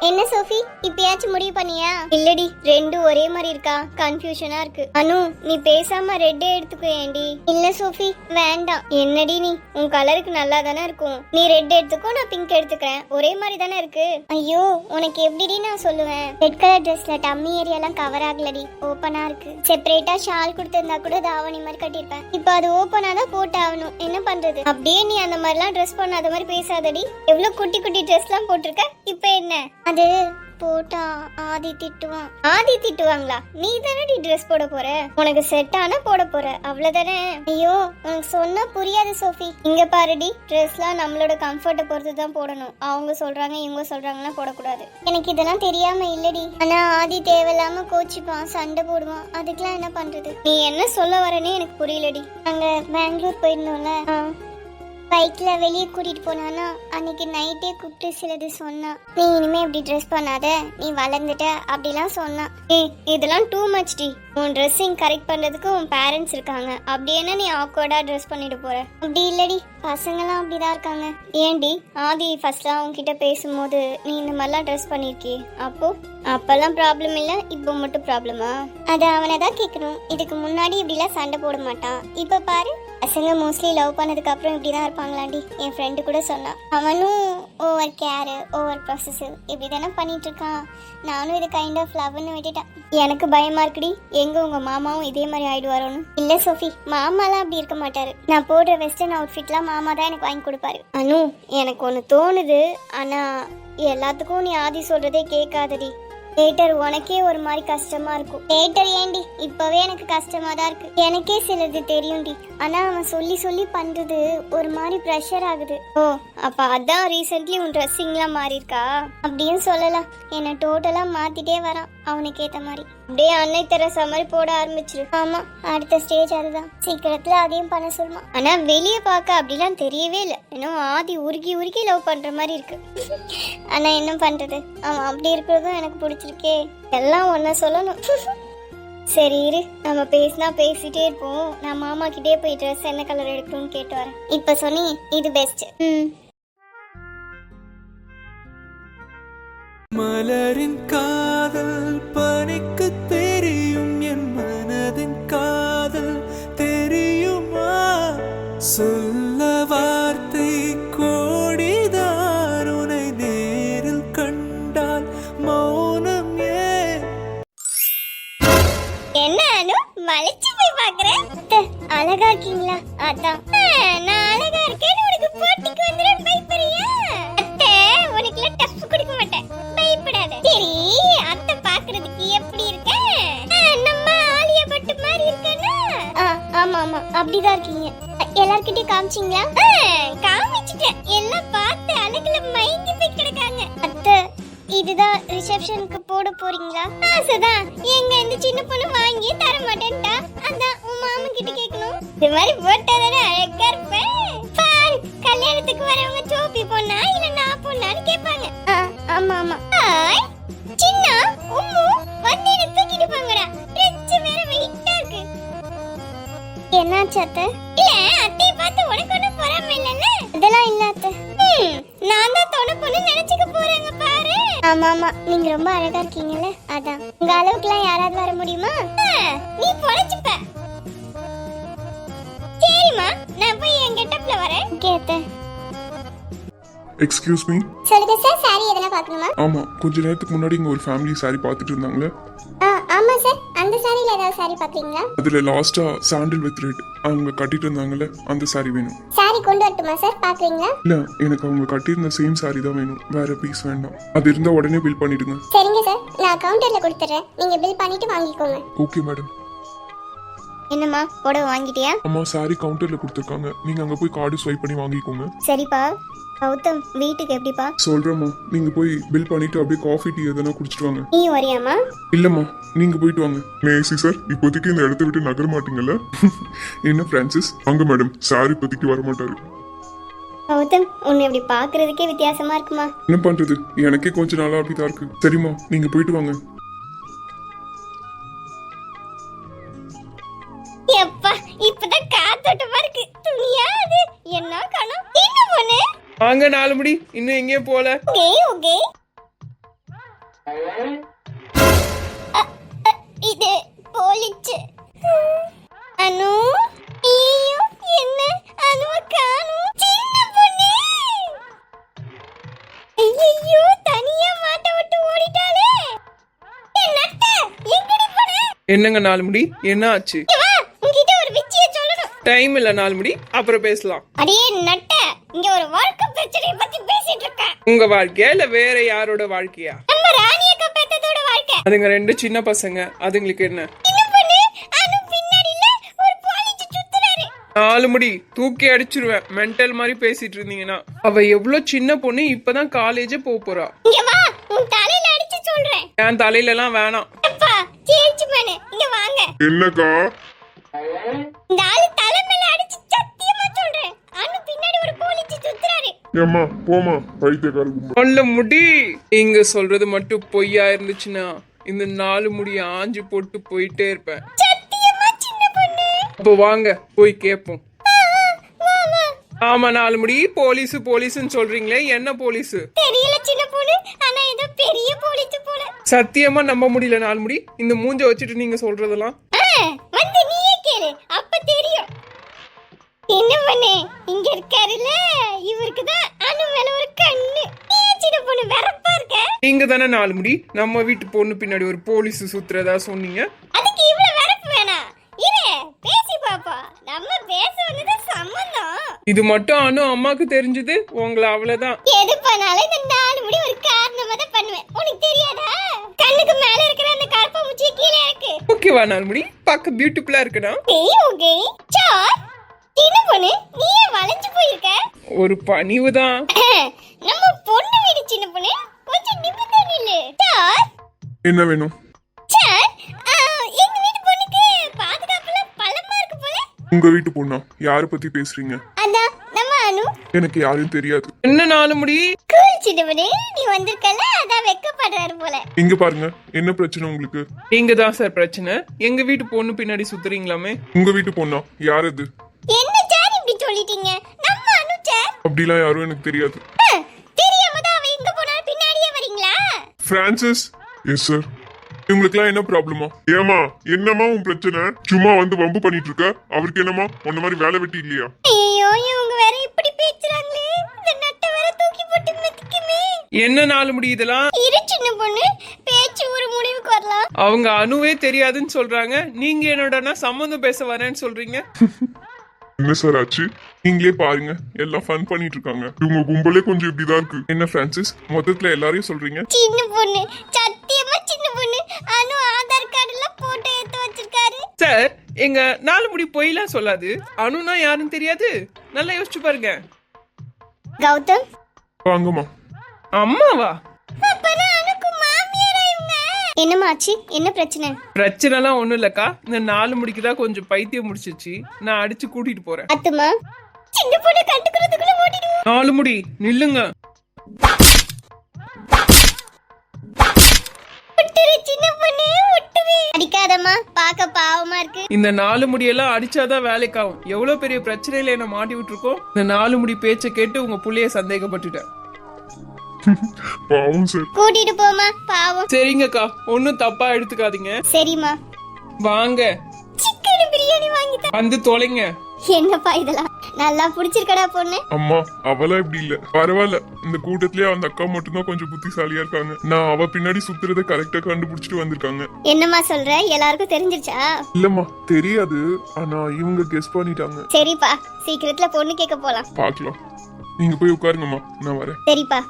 என்ன சோஃபி, இப்பயாச்சும் முடிவு பண்ணியா? இல்லடி, ரெண்டு ஒரே மாதிரி இருக்கா, கன்ஃபியூஷனா இருக்கு. அனு, நீ பேசாம ரெட்டே எடுத்துக்கோ. ஏண்டி? இல்ல சோஃபி, வேண்டாம். என்னடி நீ, உன் கலருக்கு நல்லா தானே இருக்கும். நீ ரெட் எடுத்துக்கோ, நான் பிங்க் எடுத்துக்கிறேன். ஒரே மாதிரி தானே இருக்கு. ஐயோ, உனக்கு எப்படிடி நான் சொல்லுவேன்? ரெட் கலர் ட்ரெஸ்ல டம்மி ஏரியாலாம் கவர் ஆகலடி, ஓப்பனா இருக்கு. செப்பரேட்டா ஷால் கொடுத்திருந்தா கூட தாவணி மாதிரி கட்டிருப்பேன். இப்போ அது ஓப்பனா தான் போட்டு ஆகணும். என்ன பண்றது? அப்படியே நீ அந்த மாதிரிலாம் ட்ரெஸ் பண்ணாத மாதிரி பேசாதடி. எவ்வளவு குட்டி குட்டி ட்ரெஸ்லாம் போட்டிருக்க. இப்போ என்ன அது போட்டா ஆதி திட்டுவான். ஆதி திட்டுவாங்களா? நீ தானே ட்ரெஸ் போட போற, உனக்கு செட் ஆனா போட போற, அவ்வளவுதானே. ஐயோ, உனக்கு சொன்னா புரியாது சோஃபி. இங்க பாருடி, ட்ரெஸ்லாம் நம்மளோட கம்ஃபர்ட்டை பொறுத்து தான் போடணும். அவங்க சொல்றாங்க இவங்க சொல்றாங்கன்னா போடக்கூடாது. எனக்கு இதெல்லாம் தெரியாம இல்லடி. ஆனா ஆதி தேவையில்லாம கோச்சிப்பான், சண்டை போடுவான். அதுக்கெல்லாம் என்ன பண்றது? நீ என்ன சொல்ல வரேன்னு எனக்கு புரியலடி. அங்க பெங்களூர் போயிருந்தோம்ல, பைக்ல வெளியே கூட்டிட்டு போனானா, அன்னைக்கு நைட்டே கூப்பிட்டு சிலது சொன்னா. நீ இனிமே இப்படி ட்ரெஸ் பண்ணாத, நீ வளர்ந்துட்ட அப்படிலாம் சொன்னா. இதெல்லாம் டூ மச் டி. உன் ட்ரெஸ்ஸிங் கரெக்ட் பண்றதுக்கு உன் பேரண்ட்ஸ் இருக்காங்க. அப்படி என்ன நீ ஆக்வர்டா ட்ரெஸ் பண்ணிட்டு போற? அப்படி இல்லடி, பசங்களாம் அப்படிதான் இருக்காங்க. ஏண்டி, ஆதி ஃபர்ஸ்ட்லாம் உன்கிட்ட பேசும்போது நீ இந்த மாதிரிலாம் ட்ரெஸ் பண்ணிருக்கே, அப்பெல்லாம் ப்ராப்ளம் இல்ல, இப்போ மட்டும் ப்ராப்ளமா? அது அவனை தான் கேட்கணும். இதுக்கு முன்னாடி இப்படிலாம் சண்டை போட மாட்டான். இப்போ பாரு, பசங்க மோஸ்ட்லி லவ் பண்ணதுக்கு அப்புறம் இப்படிதான் இருப்பாங்களாண்டி. என் ஃப்ரெண்டு கூட சொன்னான். அவனும் ஓவர் கேரு, ஓவர் ப்ரொசசிவ் இப்படி தானே பண்ணிட்டு இருக்கான். நானும் இது கைண்ட் ஆஃப் லவ்னு விட்டுட்டேன். எனக்கு பயமா இருக்குடி, எங்க உங்க மாமாவும் இதே மாதிரி ஆயிடுவாரோன்னு. இல்ல சோஃபி, மாமாலாம் அப்படி இருக்க மாட்டாரு. நான் போடுற வெஸ்டர்ன் அவுட்ஃபிட்லாம் மாமா தான் எனக்கு வாங்கி கொடுப்பாரு. அனு, எனக்கு ஒன்று தோணுது. ஆனா எல்லாத்துக்கும் நீ ஆதி சொல்றதே கேட்காதடி. தேட்டர் உனக்கே ஒரு மாதிரி கஷ்டமா இருக்கும். தேட்டர் ஏண்டி, இப்பவே எனக்கு கஷ்டமா தான் இருக்கு. எனக்கே சிலது தெரியும்டி. ஆனா அவன் சொல்லி சொல்லி பண்றது ஒரு மாதிரி ப்ரெஷர் ஆகுது. ஓ, அப்ப அதான் ரீசென்ட்லி உன் ட்ரெஸ்ஸிங்லாம் மாறி இருக்கா? அப்படின்னு சொல்லலாம். என்னை டோட்டலா மாத்திட்டே வரான் அவனுக்கு ஏத்த மாதிரி. அப்படியே அன்னை தெரசா மாதிரி போட ஆரம்பிச்சிரு. ஆமா, அடுத்த ஸ்டேஜ் அதுதான். சீக்கிரத்துல அதையும் பண்ண சொல்லுமா. ஆனா வெளியே பார்க்க அப்படிலாம் தெரியவே இல்லை. இன்னும் ஆதி உருகி உருகி லவ் பண்ற மாதிரி இருக்கு. ஆனா என்ன பண்றது, அவன் அப்படி இருக்கிறதும் எனக்கு பிடிச்சிருக்கே. எல்லாம் ஒன்ன சொல்லணும். சரி இரு, நம்ம பேசினா பேசிட்டே இருப்போம். நான் மாமா கிட்டே போய் ட்ரெஸ் என்ன கலர் எடுக்கணும்னு கேட்டு வரேன். இப்ப சொன்னி இது பெஸ்ட். மலரின் காதல் பனிக்கு தெரியும், என் மனதின் காதல் தெரியுமா? சொல்ல வார்த்தை கோடிதான், உன்னை நேரில் கண்டால் மௌனம் ஏன்? என்ன அனு, மலைச்சு போய் பாக்குறேன். அழகா இருக்கீங்களா? அதான் நான் அழகா இருக்கேன்னு உனக்கு போட்டிக்கு வந்துடும் பயப்படுறியா? அத்தை, உனக்கு டஃப் கொடுக்க மாட்டேன், பயப்படாத. சரி, அத்தை பாக்குறதுக்கு எப்படி இருக்க? நம்ம ஆலியா பட்டு மாதிரி இருக்கேனா? ஆமா ஆமா, அப்படிதான் இருக்கீங்க. எல்லார்கிட்டயும் காமிச்சிங்களா? காமிச்சிட்டேன். எல்லாம் பார்த்து அழகுல மயங்கி போய் கிடக்காங்க. அத்தை, இதுதான் ரிசப்ஷனுக்கு போட போறீங்களா? ஆசைதான். எங்க இந்த சின்ன பொண்ணு வாங்கி தர மாட்டேன்டா. அதான் உன் மாமா கிட்ட கேட்கணும். இந்த மாதிரி போட்டாதானே அழகா இருப்பேன். பாரு, கல்யாணத்துக்கு வரவங்க சோப்பி பொண்ணா இல்ல நான் பொண்ணான்னு கேட்பாங்க. ஆமா ஆமா. ஹாய் சின்னா, உம்மு வந்து என்ன தூக்கிட்டு போங்கடா. ட்ரெஸ் வேற வெயிட்டா இருக்கு. என்னாச்சு அத்தை? இல்ல, அத்தையை பார்த்து உனக்கு ஒன்றும் பொறாம இல்லைல்ல? அதெல்லாம் இல்ல அத்தை. நான் தான் தொட பொண்ணு நினைச்சுக்க போறேங்க பாரு. ஆமா ஆமா, நீங்க ரொம்ப அழகா இருக்கீங்கல்ல, அதான். உங்க அளவுக்குலாம் யாராவது வர முடியுமா? நீ பொழைச்சுப்ப. சரிம்மா, நான் போய் என் கெட்டப்ல வரேன். கேத்த. Excuse me. சொல்லுங்க சார், சாரி எதனா பார்க்கணுமா? ஆமா, கொஞ்ச நேரத்துக்கு முன்னாடி இங்க ஒரு ஃபேமிலி சாரி பார்த்துட்டு இருந்தாங்களே. ஆமா சார், அந்த சாரில ஏதாவது சாரி பாக்குறீங்களா? அதுல லாஸ்டா சாண்டில் வித் ரெட் அவங்க கட்டிட்டு இருந்தாங்கல்ல, அந்த சாரி வேணும். சாரி கொண்டு வரட்டுமா சார், பாக்குறீங்களா? இல்ல, எனக்கு அவங்க கட்டியிருந்த சேம் சாரி தான் வேணும், வேற பீஸ் வேண்டாம். அது இருந்தா உடனே பில் பண்ணிடுங்க. சரிங்க சார், நான் கவுண்டர்ல கொடுத்துறேன், நீங்க பில் பண்ணிட்டு வாங்கிக்கோங்க. Okay madam. என்னம்மா, புடவை வாங்கிட்டியா? அம்மா, சாரி கவுண்டர்ல கொடுத்துருக்காங்க, நீங்க அங்க போய் கார்டு ஸ்வைப் பண்ணி வாங்கிக்கோங்க. சரிப்பா. கௌதம், வீட்டுக்கு எப்படிப்பா? சொல்றேம்மா, நீங்க போய் பில் பண்ணிட்டு அப்படியே காஃபி டீ எதனா குடிச்சிட்டு வாங்க. நீ வரியாமா? இல்லம்மா, நீங்க போயிட்டு வாங்க. மேசி சார், இப்போதைக்கு இந்த இடத்த விட்டு நகர மாட்டீங்கல்ல? என்ன பிரான்சிஸ்? அங்க மேடம், சார் இப்போதைக்கு வர மாட்டாரு. கௌதம், உன்னை இப்படி பாக்குறதுக்கே வித்தியாசமா இருக்குமா? என்ன பண்றது, எனக்கே கொஞ்ச நாளா அப்படிதான் இருக்கு. சரிம்மா, நீங்க போயிட்டு வாங்க. எப்பா, இப்பதான் காத்தோட்டமா இருக்கு. துணியா அது? என்ன காணோம்? என்ன பொண்ணு? வாங்க, 4 மணி இன்னும் எங்கேயும் போல. Okay okay. என்னங்க 4 முடி, என்ன ஆச்சு? இங்க வா, உன்கிட்ட ஒரு விஷயம் சொல்லணும். டைம் இல்ல 4 முடி, அப்புறம் பேசலாம். அடியே நட்ட, இங்க ஒரு வாழ்க்கை பிரச்சனையை பத்தி பேசிட்டு இருக்கேன். உங்க வாழ்க்கையா இல்ல வேற யாரோட வாழ்க்கையா? நம்ம ராணி அக்கா பெத்ததோட வாழ்க்கை. அதுங்க 2 சின்ன பசங்க, அதுங்களுக்கு என்ன? சின்ன பொண்ணு அனு பின்னாடில ஒரு போலீஸ் சுத்துறாரு. 4 முடி தூக்கி அடிச்சிருவேன் மென்டல் மாதிரி பேசிட்டு இருந்தீங்கன்னா. அவ எவ்வளவு சின்ன பொண்ணு, இப்பதான் காலேஜே போறா. இங்க வா, உன் தலையில அடிச்சு சொல்றேன். என் தலையில எல்லாம் வேணாம். அப்பா சேஞ்ச் பண்ணு, இங்க வாங்க. என்னக்கா? இந்த ஆளு தலைமையில அடிச்சு சத்தியமா சொல்றேன். அனு பின்னாடி ஒரு போலீஸ் சுத்துறாரு. ஏம்மா போமா, பைத்தியக்கார கும்பல். சொல்ல முடி, இங்க சொல்றது மட்டும் பொய்யா இருந்துச்சுன்னா இந்த 4 முடி ஆஞ்சு போட்டு போயிட்டே இருப்பேன். சத்தியமா சின்ன பொண்ணு. அப்போ வாங்க போய் கேப்போம். வா வா. ஆமா 4 முடி, போலீஸ் போலீஸ்னு சொல்றீங்களே, என்ன போலீஸ்? தெரியல சின்ன பொண்ணு, ஆனா ஏதோ பெரிய போலீஸ் போல. சத்தியமா நம்ப முடியல 4 முடி, இந்த மூஞ்ச வச்சுட்டு நீங்க சொல்றதெல்லாம். வந்து நீயே கேளு, அப்ப தெரியும். என்ன பண்ணு, இங்க இருக்காருல்ல, இவருக்கு தான் அனு மேல ஒரு கண்ணு. ஏன் சின்ன பொண்ணு வெறப்பா இருக்க? நீங்க தானே 4 முடி நம்ம வீட்டு பொண்ணு பின்னாடி ஒரு போலீஸ் சுத்துறதா சொன்னீங்க. அதுக்கு இவ்வளவு வெறப்பு வேணாம். இரு பேசி பாப்பா, நம்ம பேச வந்தது சம்பந்தம். இது மட்டும் அனு அம்மாக்கு தெரிஞ்சது உங்களை அவ்வளவுதான். எது பண்ணாலும் இந்த 4 முடி ஒரு காரணமா தான் பண்ணுவேன். உனக்கு தெரியாதா? கண்ணுக்கு மேல இருக்கிற அந்த கருப்பு முச்சி கீழே இருக்கு. ஓகேவா 4 முடி, பார்க்க பியூட்டிஃபுல்லா இருக்கணும். Okay sir. சின்ன பொண்ணு, நீ ஏன் வளைஞ்சு போயிருக்க? ஒரு பணிவு தான். நம்ம பொண்ணு வீடு சின்ன பொண்ணு, கொஞ்சம் நிமிர்ந்து நில்லு. சார் என்ன வேணும்? சார், எங்க வீட்டு பொண்ணுக்கு பாதுகாப்புல பலமா இருக்கு போல. உங்க வீட்டு பொண்ணா? யார பத்தி பேசுறீங்க? அதான் நம்ம அனு. எனக்கு யாரும் தெரியாது. என்ன 4 முடி? கூல் சின்ன பொண்ணு, நீ வந்திருக்கல, அதான் வெக்கப்படுறாரு போல. இங்க பாருங்க, என்ன பிரச்சனை உங்களுக்கு? நீங்க தான் சார் பிரச்சனை. எங்க வீட்டு பொண்ணு பின்னாடி சுத்துறீங்களாமே. உங்க வீட்டு பொண்ணா? யார் அது? என்ன சார் இப்படி சொல்லிட்டீங்க? நம்ம அனு சார். அப்படிலாம் யாரும் எனக்கு தெரியாது. தெரியாம தான் அவ எங்க போனாலும் பின்னாடியே வரீங்களா? பிரான்சிஸ். Yes sir. இவங்களுக்குலாம் என்ன ப்ராப்ளமா? ஏமா என்னமா உன் பிரச்சனை? சும்மா வந்து வம்பு பண்ணிட்டு இருக்க. அவருக்கு என்னமா உன்ன மாதிரி வேலை வெட்டி இல்லையா? ஐயோ, இவங்க வேற இப்படி பேசுறாங்களே. இந்த நட்டை வேற தூக்கி போட்டு மிதிக்குமே. என்ன 4 முடி இதெல்லாம்? இரு சின்ன பொண்ணு, பேச்சு ஒரு முடிவுக்கு வரலாம். அவங்க அனுவே தெரியாதுன்னு சொல்றாங்க, நீங்க என்னோடனா சம்மந்தம் பேச வரேன்னு சொல்றீங்க. என்ன சார் ஆச்சு? நீங்களே பாருங்க, எல்லாம் ஃபன் பண்ணிட்டு இருக்காங்க. இவங்க கும்பலே கொஞ்சம் இப்படிதான் இருக்கு. என்ன பிரான்சிஸ், மொத்தத்துல எல்லாரையும் சொல்றீங்க? சின்ன பொண்ணு, சத்தியமா சின்ன பொண்ணு, அனு ஆதார் கார்டுல போட்டோ எடுத்து வச்சிருக்காரு. சார், எங்க 4 முடி பொய்லாம் சொல்லாது. அனுனா யாருன்னு தெரியாது. நல்லா யோசிச்சு பாருங்க. கௌதம், வாங்கம்மா. அம்மாவா? அப்பனா அனுக்கு மாமியாரா இவங்க? என்னமாச்சு, என்ன பிரச்சனை? பிரச்சனைலாம் ஒண்ணும் இல்லக்கா, இந்த 4 முடிக்கு தான் கொஞ்சம் பைத்தியம் முடிச்சிச்சு. நான் அடிச்சு கூட்டிட்டு போறேன். அத்துமா, சின்ன பொண்ணு கட்டுக்கிறதுக்குள்ள ஓடிடுவோம். 4 முடி நில்லுங்க. விட்டுரு சின்ன பொண்ணு, விட்டுரு. அடிக்காதம்மா, பார்க்க பாவமா இருக்கு. இந்த 4 முடியெல்லாம் அடிச்சாதான் வேலைக்காகும். எவ்வளவு பெரிய பிரச்சனையில என்ன மாட்டி விட்டுருக்கோம். இந்த 4 முடி பேச்சை கேட்டு உங்க புள்ளைய சந்தேகப்பட்டுட்டேன். பாவம் சார். கூட்டிட்டு போமா, பாவம். சரிங்கக்கா, ஒன்னும் தப்பா எடுத்துக்காதீங்க. சரிம்மா. வாங்க சிக்கன் பிரியாணி வாங்கி தர. வந்து தொலைங்க. என்னப்பா இதெல்லாம்? நல்லா புடிச்சிருக்கடா பொண்ணு. அம்மா அவளா இப்படி இல்ல, பரவாயில்ல. இந்த கூட்டத்திலேயே அந்த அக்கா மட்டும்தான் கொஞ்சம் புத்திசாலியா இருக்காங்க. நான் அவ பின்னாடி சுத்துறத கரெக்டா கண்டுபிடிச்சிட்டு வந்திருக்காங்க. என்னம்மா சொல்ற? எல்லாருக்கும் தெரிஞ்சிருச்சா? இல்லம்மா தெரியாது, ஆனா இவங்க கெஸ் பண்ணிட்டாங்க. சரிப்பா, சீக்கிரத்துல பொண்ணு கேட்க போலாம். பாக்கலாம். நீங்க போய் உட்காருங்கம்மா, நான் வரேன். சரிப்பா.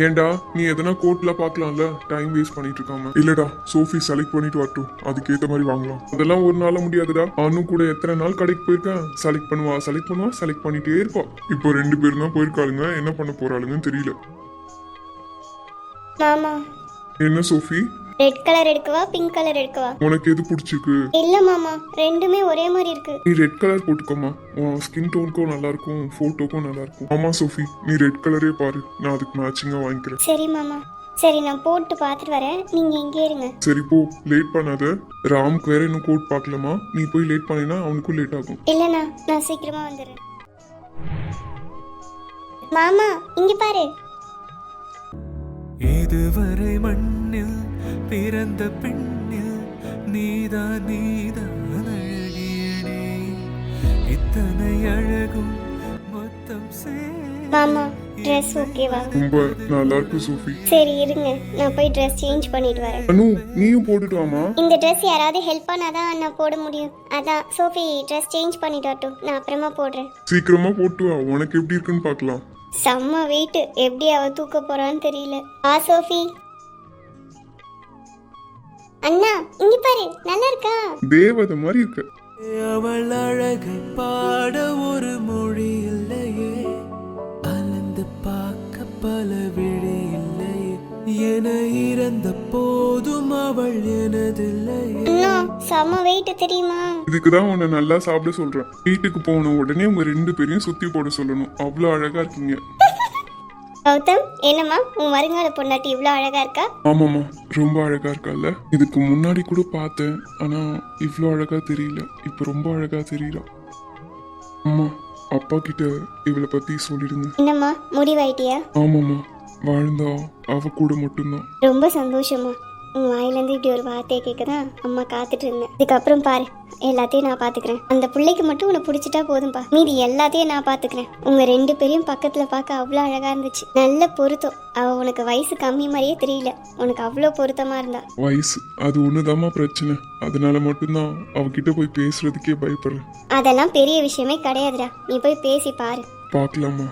ஏண்டா நீ எதனா கோர்ட்ல பாக்கலாம்ல, டைம் வேஸ்ட் பண்ணிட்டு இருக்காம. இல்லடா, சோஃபி செலக்ட் பண்ணிட்டு வரட்டும், அதுக்கேத்த மாதிரி வாங்கலாம். அதெல்லாம் ஒரு நாள் முடியாதுடா. அனு கூட எத்தனை நாள் கடைக்கு போயிருக்கேன். செலக்ட் பண்ணுவா செலக்ட் பண்ணிட்டே இருப்பா. இப்போ 2 பேரும் தான் போயிருக்காளுங்க, என்ன பண்ண போறாளுங்கன்னு தெரியல. மாமா, என்ன சோஃபி, ரெட் கலர் எடுக்கவா பிங்க் கலர் எடுக்கவா? உனக்கு எது பிடிச்சிருக்கு? இல்ல மாமா, ரெண்டுமே ஒரே மாதிரி இருக்கு. நீ ரெட் கலர் போட்டுக்கோமா, உன் ஸ்கின் டோனுக்கும் நல்லா இருக்கும், போட்டோக்கும் நல்லா இருக்கும். ஆமா சோஃபி, நீ ரெட் கலரே பாரு, நான் அதுக்கு மேட்சிங்கா வாங்கிக்கிறேன். சரி மாமா. சரி, நான் போட்டு பார்த்துட்டு வரேன், நீங்க இங்கே இருங்க. சரி போ, லேட் பண்ணாத. ராம்க்கு வேற இன்னும் கோட் பார்க்கலாமா, நீ போய் லேட் பண்ணினா அவனுக்கும் லேட் ஆகும். இல்லண்ணா, நான் சீக்கிரமா வந்துடுறேன். மாமா இங்க பாரு. இதுவரை மண்ணில் பிறந்த பெண்ணில் நீதான் அழகியனே, இத்தனை அழகும் மொத்தம் மாமா, ட்ரெஸ் ஓகேவா? ரொம்ப நல்லா இருக்கு சோஃபி. சரி இருங்க, நான் போய் ட்ரெஸ் சேஞ்ச் பண்ணிட்டு வரேன். அனு நீயும் போட்டுட்டு வாமா. இந்த ட்ரெஸ் யாராவது ஹெல்ப் பண்ணாதான் நான் போட முடியும். அதான் சோஃபி ட்ரெஸ் சேஞ்ச் பண்ணிட்டு வரட்டும், நான் அப்புறமா போடுறேன். சீக்கிரமா போட்டு வா, உனக்கு எப்படி இருக்குன்னு பார்க்கலாம். செம்ம வெயிட், எப்படி அவ தூக்க போறான்னு தெரியல. சோஃபி அண்ணா இங்க பாரு, நல்லா இருக்கா? தேவதை மாதிரி இருக்கு. அவள் அழகை பாட ஒரு மொழி இல்லையே, அலந்து பார்க்க பல விழி இல்லையே, என இறந்த போதும் அவள் எனதில்லையே. அண்ணா செம்ம வெயிட் தெரியுமா? இதுக்குதான் உன்னை நல்லா சாப்பிட சொல்றேன். வீட்டுக்கு போன உடனே உங்க 2 பேரையும் சுத்தி போட சொல்லணும். அவ்வளவு அழகா இருக்கீங்க. கௌதம் என்னம்மா உன் வருங்கால பொண்டாட்டி இவ்வளோ அழகா இருக்கா? ஆமாம்மா, ரொம்ப அழகா இருக்கால. இதுக்கு முன்னாடி கூட பார்த்தேன், ஆனா இவ்வளோ அழகா தெரியல. இப்ப ரொம்ப அழகா தெரியல. அம்மா அப்பா கிட்ட இவளை பத்தி சொல்லிடுங்க. என்னம்மா முடிவாயிட்டியா? ஆமாம்மா, வாழ்ந்தா அவ கூட மட்டும்தான். ரொம்ப சந்தோஷமா. உன் வாயிலேருந்து இப்படி ஒரு வார்த்தையை கேட்க தான் அம்மா காத்துட்டு இருந்தேன். இதுக்கப்புறம் பாரு, எல்லாத்தையும் நான் பாத்துக்கிறேன். அந்த பிள்ளைக்கு மட்டும் உன்னை பிடிச்சிட்டா போதும்பா, மீதி எல்லாத்தையும் நான் பாத்துக்கிறேன். உங்க 2 பேரையும் பக்கத்துல பார்க்க அவ்வளோ அழகா இருந்துச்சு. நல்ல பொருத்தம். அவ உனக்கு வயசு கம்மி மாதிரியே தெரியல, உனக்கு அவ்வளோ பொருத்தமா இருந்தா. வயசு அது ஒண்ணுதாம்மா பிரச்சனை. அதனால மட்டும்தான் அவகிட்ட போய் பேசுறதுக்கே பயப்படுறேன். அதெல்லாம் பெரிய விஷயமே கிடையாதுடா, நீ போய் பேசி பாரு. பார்க்கலாமா?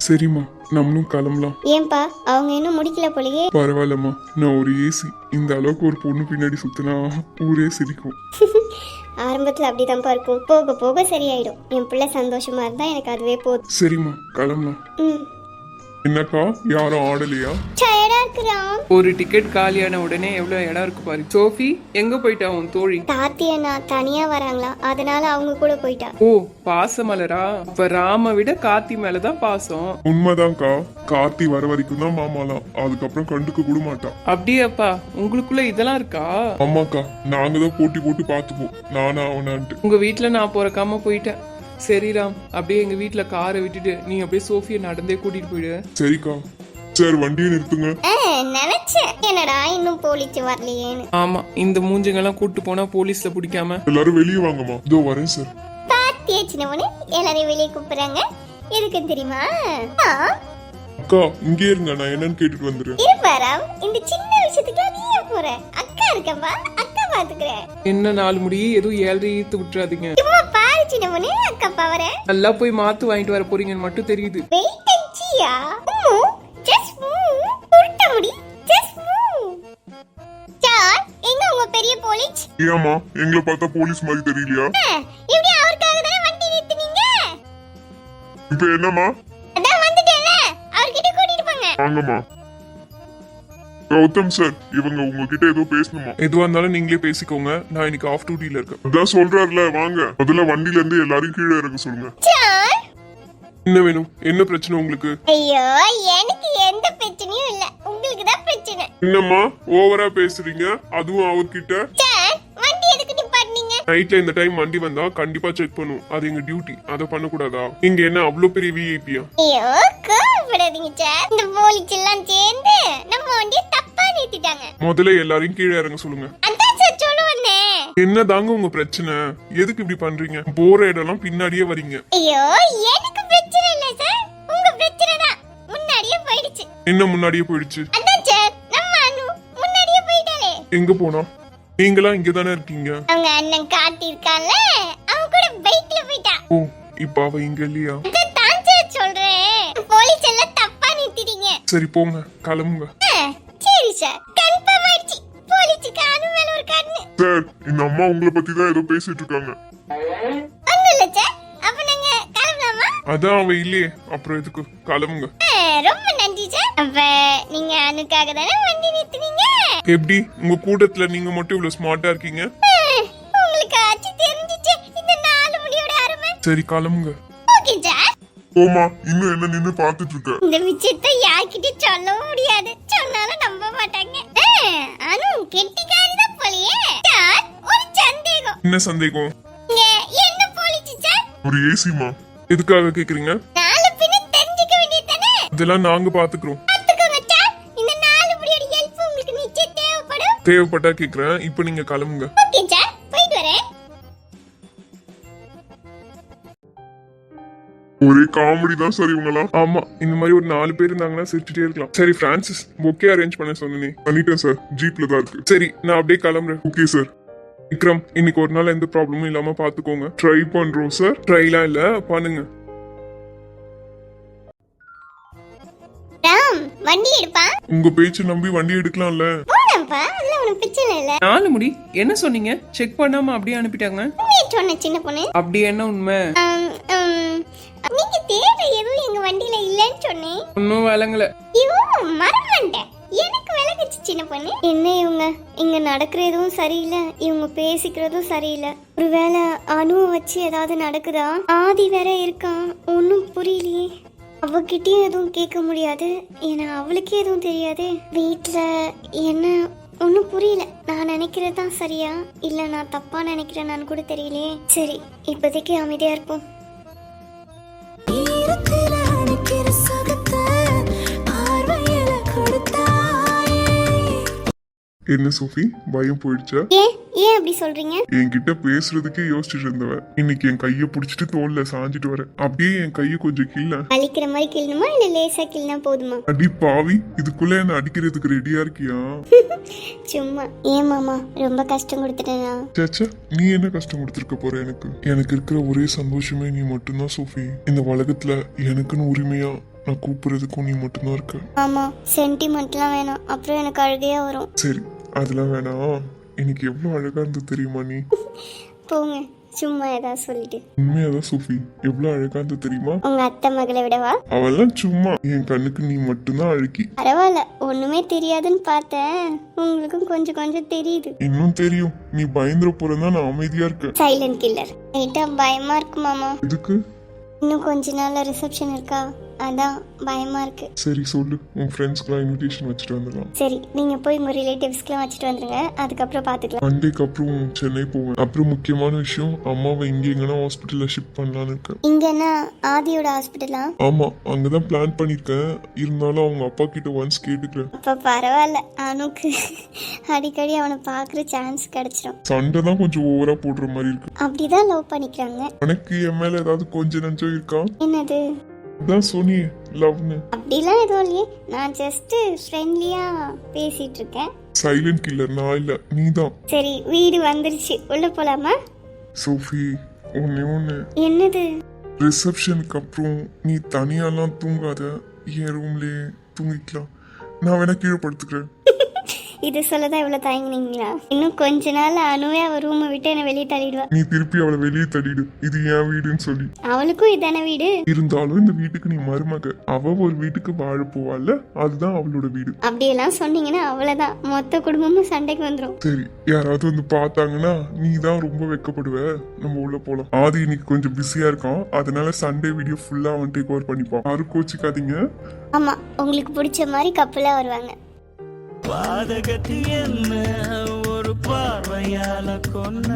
சரிம்மா, நம்மளும் கிளம்பலாம். ஏன்பா அவங்க இன்னும் முடிக்கல போலயே? பரவாயில்லம்மா, நான் ஒரு ஏசி. இந்த அளவுக்கு ஒரு பொண்ணு பின்னாடி சுத்தினா ஊரே சிரிக்கும். ஆரம்பத்துல அப்படிதான்ப்பா இருக்கும், போக போக சரியாயிடும். என் பிள்ளை சந்தோஷமா இருந்தா எனக்கு அதுவே போதும். சரிம்மா, கிளம்பலாம். என்னக்கா, யாரும் ஆடலையா? டயர்டா இருக்கிறான். ஒரு டிக்கெட் காலியான உடனே எவ்வளவு இடம் இருக்கு பாரு. சோஃபி எங்க போயிட்டா உன் தோழி? தாத்தி அண்ணா தனியா வராங்களா, அதனால அவங்க கூட போயிட்டா. ஓ பாசமலரா? அப்ப ராம விட கார்த்தி மேலதான் பாசம். உண்மைதான்க்கா, கார்த்தி வர வரைக்கும் தான் மாமாலாம், அதுக்கப்புறம் கண்டுக்க கூட மாட்டான். அப்படியாப்பா, உங்களுக்குள்ள இதெல்லாம் இருக்கா? ஆமாக்கா, நாங்க தான் போட்டி போட்டு பாத்துப்போம், நானா அவனான்ட்டு. உங்க வீட்டுல நான் பிறக்காம போயிட்டேன். சரி ராம், அப்படியே எங்க வீட்டுல காரை விட்டுட்டு நீ அப்படியே சோஃபியை நடந்தே கூட்டிட்டு போயிடு. சரிக்கா. சரி, வண்டியை நிறுத்துங்க. நினைச்சேன் என்னடா இன்னும் போலீஸ் வரலையேன்னு. ஆமா, இந்த மூஞ்சங்கெல்லாம் கூட்டு போனா போலீஸ்ல பிடிக்காம. எல்லாரும் வெளியே வாங்கம்மா. இதோ வரேன் சார். பாத்தியா சின்னவனே, எல்லாரையும் வெளியே கூப்பிடுறாங்க. எதுக்கு தெரியுமா? அக்கா இங்கே இருங்க, நான் என்னன்னு கேட்டுட்டு வந்துடுறேன். இருப்பாராம், இந்த சின்ன விஷயத்துக்கு நீ ஏன் போற? அக்கா இருக்கம்பா, அக்கா பாத்துக்கிறேன். என்ன 4 முடி எதுவும் 7 ஈர்த்து விட்டுறாதீங்க. சும்மா பாரு சின்னவனே, அக்கா பவர. நல்லா போய் மாத்து வாங்கிட்டு வர போறீங்கன்னு மட்டும் தெரியுது. Wait and see ya. Just move. உருட்ட முடி. Just move. சார், எங்க உங்க பெரிய போலீஸ்? ஏமா எங்களை பார்த்தா போலீஸ் மாதிரி தெரியலையா? இப்படி அவர்க்காக தான வண்டி நிறுத்துனீங்க. இப்போ என்னம்மா? அதான் வந்துட்டேன்ல, அவர்கிட்ட கூட்டிட்டு போங்க. வாங்கம்மா. கௌதம் சார், இவங்க உங்ககிட்ட ஏதோ பேசணுமா? எதுவா இருந்தாலும் நீங்களே பேசிக்கோங்க, நான் இன்னைக்கு ஆஃப் டியூட்டில இருக்கேன். அதான் சொல்றாருல, வாங்க. முதல்ல வண்டில இருந்து எல்லாரும் கீழே இறங்க சொல்லுங்க. சார், என்ன வேணும்? என்ன பிரச்சனை உங்களுக்கு? ஐயோ எனக்கு எந்த பிரச்சனையும் இல்ல, உங்களுக்கு தான் பிரச்சனை. என்னம்மா ஓவரா பேசுறீங்க, அதுவும் அவர்கிட்ட? சார், வண்டி எதுக்கு நிப்பாட்டுனீங்க? நைட்ல இந்த டைம் வண்டி வந்தா கண்டிப்பா செக் பண்ணும், அது எங்க டியூட்டி. அத பண்ண கூடாதா? இங்க என்ன அவ்வளவு பெரிய விஐபியா? ஐயோ கோவப்படாதீங்க சார், இந்த போலீஸ் எல்லாம் சேர்ந்து நம்ம வண்டியை தப்பா நிறுத்திட்டாங்க. முதல்ல எல்லாரையும் கீழே இறங்க சொல்லுங்க. அதான் சார் சொல்ல வந்தேன். என்னதாங்க உங்க பிரச்சனை? எதுக்கு இப்படி பண்றீங்க? போற இடம்லாம் பின்னாடியே வரீங்க. ஐயோ எனக்கு பிரச்சனை இல்ல சார், உங்க பிரச்சனை தான். முன்னாடியே போயிடுச்சு. என்ன முன்னாடியே போயிடுச்சு? அதான் சார், நம்ம அனு முன்னாடியே போயிட்டாளே. எங்க போனா? நீங்களா இங்க தானே இருக்கீங்க? அவங்க அண்ணன் காட்டி இருக்கான்ல, அவன் கூட பைக்ல போயிட்டா. ஓ, இப்ப அவ இங்க இல்லையா? அதான் சார் சொல்றேன், போலீஸ் எல்லாம் தப்பா நிறுத்திட்டீங்க. சரி போங்க, கிளம்புங்க. சரி சார், கன்ஃபார்ம் ஆயிடுச்சு. போலீஸ்க்கு அனு மேல ஒரு கண்ணு. சார், இந்த அம்மா உங்களை பத்தி தான் ஏதோ பேசிட்டு இருக்காங்க. ஒண்ணும் இல்ல சார், அப்ப நாங்க கிளம்பலாமா? அதான் அவ இல்லையே, அப்புறம் எதுக்கு? கிளம்புங்க. ரொம்ப நன்றி சார். அப்ப நீங்க அனுக்காக தானே வண்டி நிறுத்துனீங்க? எப்படி உங்க கூட்டத்துல நீங்க மட்டும் இவ்வளவு ஸ்மார்ட்டா இருக்கீங்க? உங்களுக்கு ஆச்சு தெரிஞ்சிச்சு இந்த 4 முடியோட அருமை. சரி கிளம்புங்க. Okay sir. போமா, இன்னும் என்ன நின்னு பாத்துட்டு இருக்க? இந்த விஷயத்தை யார்கிட்ட சொல்லவும் முடியாது, சொன்னாலும் நம்ப மாட்டாங்க. அனு கெட்டிக்காரி தான் போலயே. சார், ஒரு சந்தேகம். என்ன சந்தேகம்? இங்க என்ன போலீஸ் சார்? ஒரு ஏசிமா. எதுக்காக கேக்குறீங்க? நாலு பின்ன தெரிஞ்சுக்க வேண்டியதானே? இதெல்லாம் நாங்க பாத்துக்கிறோம். பாத்துக்கோங்க சார், இந்த 4 முடியோட ஹெல்ப் உங்களுக்கு நிச்சயம் தேவைப்படும். தேவைப்பட்டா கேக்குறேன், இப்போ நீங்க கிளம்புங்க. ஓகே சார், போயிட்டு வரேன். ஒரே காமெடி தான் சார் இவங்கலாம். ஆமா, இந்த மாதிரி ஒரு 4 பேர் இருந்தாங்கன்னா சிரிச்சுட்டே இருக்கலாம். சரி பிரான்சிஸ், பொக்கே அரேஞ்ச் பண்ண சொன்னே. பண்ணிட்டேன் சார், ஜீப்ல தான் இருக்கு. சரி, நான் அப்படியே கிளம்புறேன். Okay sir. விக்ரம், இன்னைக்கு ஒரு நாள் எந்த ப்ராப்ளமும் இல்லாம பாத்துக்கோங்க. ட்ரை பண்றோம் சார். ட்ரைலாம் இல்ல, பண்ணுங்க. ராம், வண்டி எடுப்பா. உங்க பேச்சை நம்பி வண்டி எடுக்கலாம்ல. போலாம்ப்பா, அதெல்லாம் உனக்கு பிரச்சனை இல்ல. 4 முடி என்ன சொன்னீங்க? செக் பண்ணாம அப்படியே அனுப்பிட்டாங்க. உண்மையை சொன்ன சின்ன பொண்ணு. அப்படி என்ன உண்மை? நீங்க தேவை எதுவும் எங்க வண்டியில இல்லன்னு சொன்னேன். ஒன்னும் விளங்கல. ஐயோ, மறந்துட்டேன். எனக்கு விளங்குச்சு சின்ன பொண்ணு. என்ன இவங்க இங்க நடக்கிறதும் சரியில்லை, இவங்க பேசிக்கிறதும் சரியில்லை. ஒருவேளை அணுவை வச்சு ஏதாவது நடக்குதா? ஆதி வேற இருக்கான், ஒன்னும் புரியலையே. அவகிட்டயும் எதுவும் கேட்க முடியாது, ஏன்னா அவளுக்கே எதுவும் தெரியாது. வீட்டுல என்ன ஒன்னும் புரியல. நான் நினைக்கிறது தான் சரியா இல்ல நான் தப்பா நினைக்கிறேன்னு கூட தெரியலையே. சரி, இப்போதைக்கு அமைதியா இருப்போம். என்ன சோஃபி, பயம் போயிடுச்சா? ஏன் ஏன் அப்படி சொல்றீங்க? என்கிட்ட பேசுறதுக்கே யோசிச்சுட்டு இருந்தவ இன்னைக்கு என் கைய புடிச்சிட்டு தோல்ல சாஞ்சிட்டு வர. அப்படியே என் கைய கொஞ்சம் கிள்ள. அழிக்கிற மாதிரி கிள்ளணுமா இல்ல லேசா கிள்னா போதுமா? அடி பாவி, இதுக்குள்ள என்ன அடிக்கிறதுக்கு ரெடியா இருக்கியா? சும்மா. ஏன் மாமா ரொம்ப கஷ்டம் கொடுத்துட்டேனா? சேச்சா, நீ என்ன கஷ்டம் கொடுத்துருக்க போற? எனக்கு இருக்கிற ஒரே சந்தோஷமே நீ மட்டும்தான் சோஃபி. இந்த உலகத்துல எனக்குன்னு உரிமையா நான் கூப்பிடுறதுக்கும் நீ மட்டும்தான் இருக்க. ஆமா, சென்டிமெண்ட்லாம் வேணாம், அப்புறம் எனக்கு அழுகையா வரும். சரி, அதெல்லாம் வேணாம். இன்னைக்கு எவ்வளவு அழகா இருந்தது தெரியுமா நீ? போங்க, சும்மா ஏதாவது சொல்லிட்டு. உண்மையாதான் சோஃபி, எவ்வளவு அழகா இருந்தது தெரியுமா? உங்க அத்தை மகளை விடவா? அவெல்லாம் சும்மா, என் கண்ணுக்கு நீ மட்டும்தான் அழகி. பரவாயில்ல, ஒண்ணுமே தெரியாதுன்னு பார்த்தேன், உங்களுக்கும் கொஞ்சம் கொஞ்சம் தெரியுது. இன்னும் தெரியும், நீ பயந்துற போறதான் நான் அமைதியா இருக்கேன். Silent killer. லைட்டா பயமா இருக்கு மாமா. எதுக்கு? இன்னும் கொஞ்ச நாள்ல ரிசப்ஷன் இருக்கா, அதான் பயமா இருக்கு. சரி சொல்லு, உன் ஃப்ரெண்ட்ஸ்க்குலாம் இன்விடேஷன் வச்சுட்டு வந்துடலாம். சரி, நீங்க போய் உங்க ரிலேட்டிவ்ஸ்க்குலாம் வச்சுட்டு வந்துருங்க, அதுக்கப்புறம் பாத்துக்கலாம். மண்டேக்கு அப்புறம் சென்னை போவேன். அப்புறம் முக்கியமான விஷயம், அம்மாவை இங்கே எங்கன்னா ஹாஸ்பிட்டல்ல ஷிஃப்ட் பண்ணலான்னு இருக்கேன். இங்கன்னா ஆதியோட ஹாஸ்பிட்டலா? ஆமா, அங்கதான் பிளான் பண்ணிருக்கேன். இருந்தாலும் அவங்க அப்பா கிட்ட ஒன்ஸ் கேட்டுக்கிறேன். அப்ப பரவாயில்ல, அனுக்கு அடிக்கடி அவனை பாக்குற சான்ஸ் கிடைச்சிடும். சண்டை தான் கொஞ்சம் ஓவரா போடுற மாதிரி இருக்கு. அப்படிதான் லவ் பண்ணிக்கிறாங்க. உனக்கு என் மேல ஏதாவது கொஞ்சம் நஞ்சம் இருக்கா? என்னது? அதான் சொன்னியே லவ்னு. அப்படிலாம் எதுவும் இல்லையே, நான் ஜஸ்ட் ஃப்ரெண்ட்லியா பேசிட்டு இருக்கேன். சைலண்ட் கில்லர் நான் இல்ல, நீதான். சரி, வீடு வந்துருச்சு, உள்ள போலாமா? சோஃபி, ஒண்ணு என்னது? ரிசப்ஷனுக்கு அப்புறம் நீ தனியாலாம் தூங்காத, என் ரூம்லயே தூங்கிக்கலாம். நான் வேணா கீழே படுத்துக்கிறேன். இது சொல்லதான் இவ்வளவு தயங்குனீங்களா? இன்னும் கொஞ்ச நாள் அணுவே அவ ரூமை விட்டு என்ன வெளியே தள்ளிடுவா. நீ திருப்பி அவளை வெளியே தள்ளிடு, இது என் வீடுன்னு சொல்லி. அவளுக்கும் இதான வீடு. இருந்தாலும் இந்த வீட்டுக்கு நீ மருமக, அவ ஒரு வீட்டுக்கு வாழ போவாள்ல, அதுதான் அவளோட வீடு. அப்படியெல்லாம் சொன்னீங்கன்னா அவ்வளவுதான், மொத்த குடும்பமும் சண்டைக்கு வந்துடும். சரி, யாராவது வந்து பார்த்தாங்கன்னா நீ தான் ரொம்ப வெக்கப்படுவ. நம்ம உள்ள போலாம். ஆதி இன்னைக்கு கொஞ்சம் பிஸியா இருக்கான், அதனால சண்டே வீடியோ ஃபுல்லா அவன் டேக் ஓவர் பண்ணிப்பான். யாரும் கோச்சிக்காதீங்க. ஆமா, உங்களுக்கு பிடிச்ச மாதிரி கப்பலா வருவாங்க. பாதகத்தி என்ன ஒரு பார்வையால கொன்ன